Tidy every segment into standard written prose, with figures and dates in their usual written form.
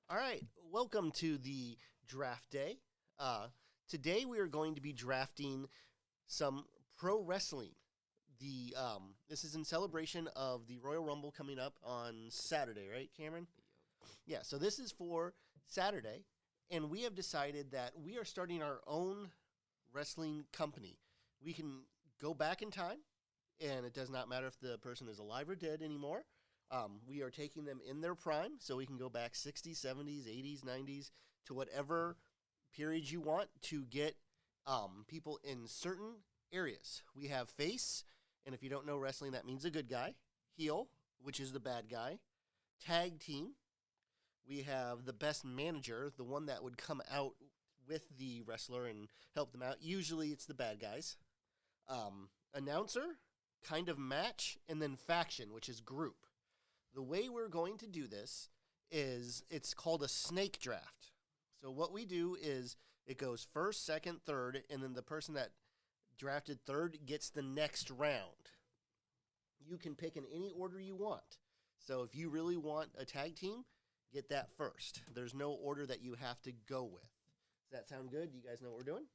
All right, welcome to the draft day. Today we are going to be drafting some pro wrestling. This is in celebration of the Royal Rumble coming up on Saturday, right, Cameron? Yeah. So this is for Saturday, and we have decided that we are starting our own wrestling company. We can go back in time, and it does not matter if the person is alive or dead anymore. We are taking them in their prime, so we can go back 60s, 70s, 80s, 90s, to whatever period you want to get people in certain areas. We have face, and if you don't know wrestling, that means a good guy. Heel, which is the bad guy. Tag team. We have the best manager, the one that would come out with the wrestler and help them out. Usually it's the bad guys. Announcer, kind of match, and then faction, which is group. The way we're going to do this is it's called a snake draft. So what we do is it goes first, second, third, and then the person that drafted third gets the next round. You can pick in any order you want. So if you really want a tag team, get that first. There's no order that you have to go with. Does that sound good? Do you guys know what we're doing?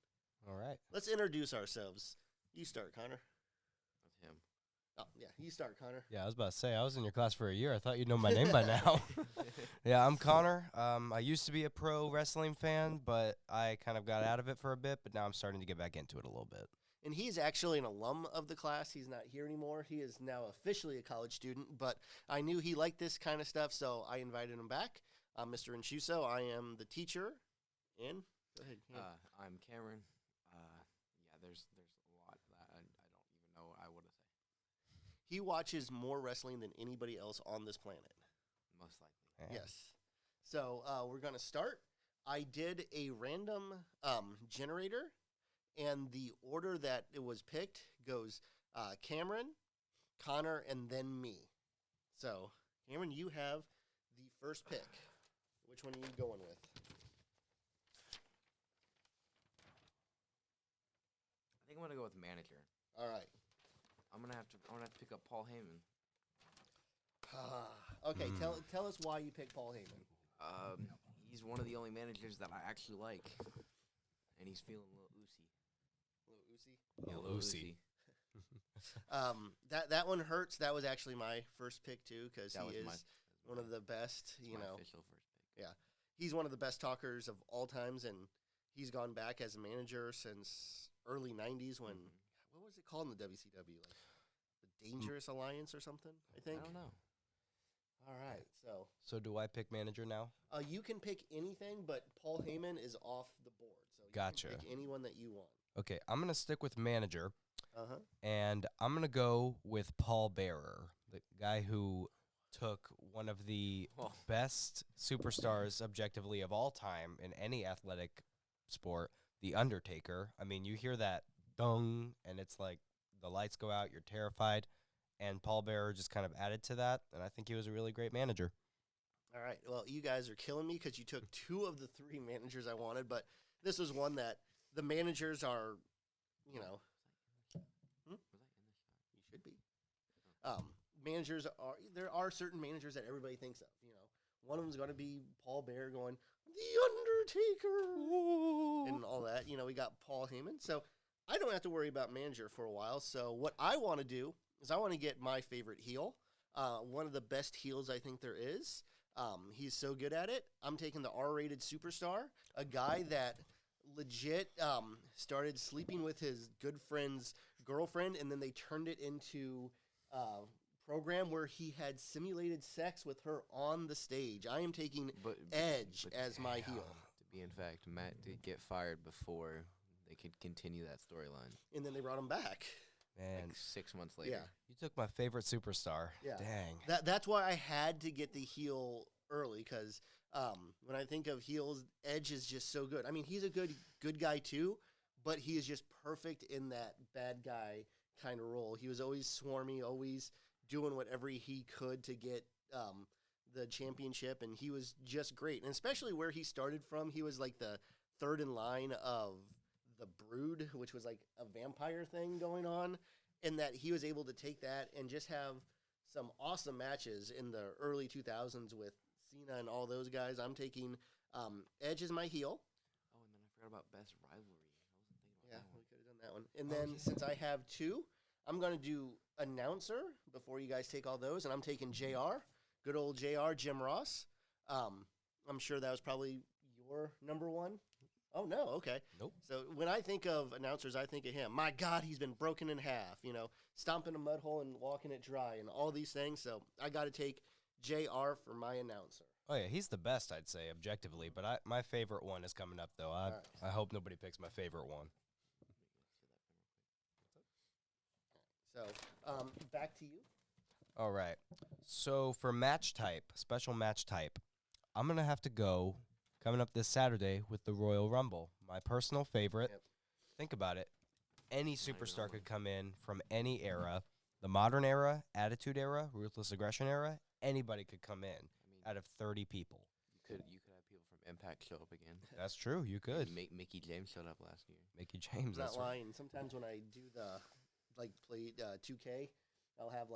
All right. Let's introduce ourselves. You start, Connor. That's him. Oh, yeah, you start, Connor. Yeah, I was about to say, I was in your class for a year. I thought you'd know my name by now. Yeah, I'm Connor. I used to be a pro wrestling fan, but I kind of got out of it for a bit, but now I'm starting to get back into it a little bit. And he's actually an alum of the class. He's not here anymore. He is now officially a college student, but I knew he liked this kind of stuff, so I invited him back. Mr. Inshuso, I am the teacher. And go ahead. Yeah. I'm Cameron. There's a lot that I don't even know what I would say. He watches more wrestling than anybody else on this planet. Most likely. Yeah. Yes. So we're going to start. I did a random generator, and the order that it was picked goes Cameron, Connor, and then me. So, Cameron, you have the first pick. Which one are you going with? I think I'm gonna go with manager. All right. I'm gonna have to pick up Paul Heyman. Okay, tell us why you picked Paul Heyman. He's one of the only managers that I actually like, and he's feeling a little oozy. Little Uzi? Yeah, a little oozy. That one hurts. That was actually my first pick too, because That he was is one of the best. my official first pick. Yeah, he's one of the best talkers of all times, and he's gone back as a manager since early '90s. When what was it called in the WCW? Like the Dangerous Alliance or something? I think. I don't know. All right, So do I pick manager now? you can pick anything, but Paul Heyman is off the board. So you Gotcha. can pick anyone that you want. Okay, I'm going to stick with manager, Uh-huh. and I'm going to go with Paul Bearer, the guy who took one of the best superstars objectively of all time in any athletic sport, The Undertaker. I mean, you hear that dung, and it's like the lights go out, you're terrified. And Paul Bearer just kind of added to that, and I think he was a really great manager. All right. Well, you guys are killing me because you took two of the three managers I wanted, but this was one that the managers are, you know. Was I in the shot? You should be. Managers are, there are certain managers that everybody thinks of, you know. One of them's going to be Paul Bearer going, The Undertaker, and all that. You know, we got Paul Heyman. So I don't have to worry about manager for a while. So what I want to do is I want to get my favorite heel, one of the best heels I think there is. He's so good at it. I'm taking the R-rated superstar, a guy that legit started sleeping with his good friend's girlfriend, and then they turned it into a program where he had simulated sex with her on the stage. I am taking Edge as my heel. To be in fact, Matt did get fired before they could continue that storyline. And then they brought him back. Man, Like 6 months later. Yeah. you took my favorite superstar. Yeah. Dang. That's why I had to get the heel early, because when I think of heels, Edge is just so good. I mean, he's a good guy too, but he is just perfect in that bad guy kind of role. He was always swarmy, always doing whatever he could to get the championship, and he was just great. And especially where he started from, he was like the third in line of the Brood, which was like a vampire thing going on, and that he was able to take that and just have some awesome matches in the early 2000s with Cena and all those guys. I'm taking Edge as my heel. Oh, and then I forgot about best rivalry. I wasn't thinking about Yeah, that one. we could have done that one. And then since I have two, I'm going to do announcer before you guys take all those. And I'm taking JR, good old JR, Jim Ross. I'm sure that was probably your number one. Oh, no, okay. Nope. So when I think of announcers, I think of him. My God, he's been broken in half, stomping a mud hole and walking it dry and all these things. So I got to take JR for my announcer. Oh yeah, he's the best, I'd say, objectively. But my favorite one is coming up, though. I hope nobody picks my favorite one. So back to you. All right. So for match type, special match type, I'm going to have to go coming up this Saturday with the Royal Rumble. My personal favorite. Yep. Think about it. Any superstar could come in from any era. The modern era, attitude era, ruthless aggression era, anybody could come in out of 30 people. You could have people from Impact show up again. That's true. You could. Mickey James showed up last year. Mickey James. I'm That's not right. lying. Sometimes when I do play 2K, I'll have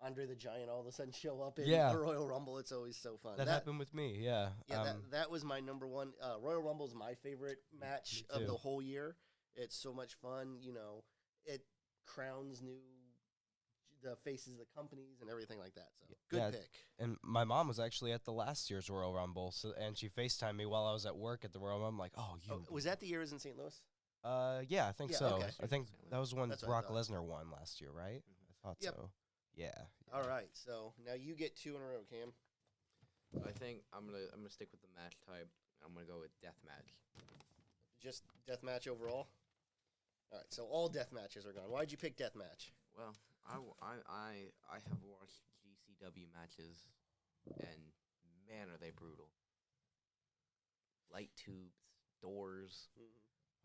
Andre the Giant all of a sudden show up in the Royal Rumble. It's always so fun. That happened with me, yeah. Yeah, that was my number one. Royal Rumble is my favorite match of the whole year. It's so much fun. It crowns the faces of the companies and everything like that. So good pick. And my mom was actually at the last year's Royal Rumble, and she FaceTimed me while I was at work at the Royal Rumble. I'm like, was that the year it was in St. Louis? Yeah, I think so. Okay. I think that was when That's what I Brock Lesnar won last year, right? I thought so. Yeah. All right. So now you get two in a row, Cam. I think I'm gonna stick with the match type. I'm gonna go with death match. Just death match overall. All right. So all death matches are gone. Why'd you pick death match? Well, I have watched GCW matches, and man, are they brutal. Light tubes, doors.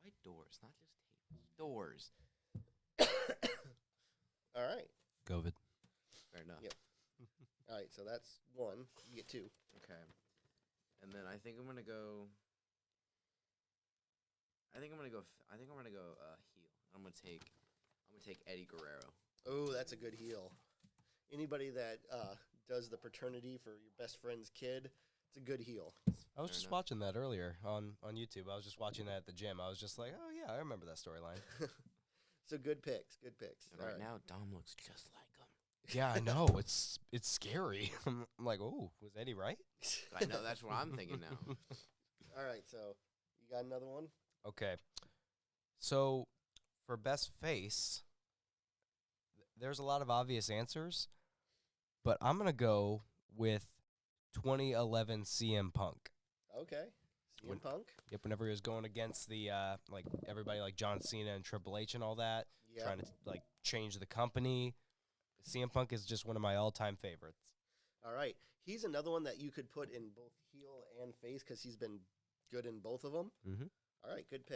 Why doors? Not just tables. Doors. All right. COVID. Fair enough. Yep. All right. So that's one. You get two. Okay. And then I think I'm gonna go. Heel. I'm gonna take Eddie Guerrero. Oh, that's a good heel. Anybody that does the paternity for your best friend's kid, it's a good heel. I was just watching that earlier on YouTube. I was just watching that at the gym. I was just like, oh, yeah, I remember that storyline. So good picks. Good picks. And right now, Dom looks just like him. Yeah, I know. It's scary. I'm like, oh, was Eddie right? I know. That's what I'm thinking now. All right. So you got another one? Okay. So for best face, there's a lot of obvious answers, but I'm going to go with 2011 CM Punk. Okay. CM Punk? Yep, whenever he was going against the, everybody like John Cena and Triple H and all that, trying to, change the company. CM Punk is just one of my all-time favorites. All right. He's another one that you could put in both heel and face because he's been good in both of them. Mm-hmm. All right. Good pick.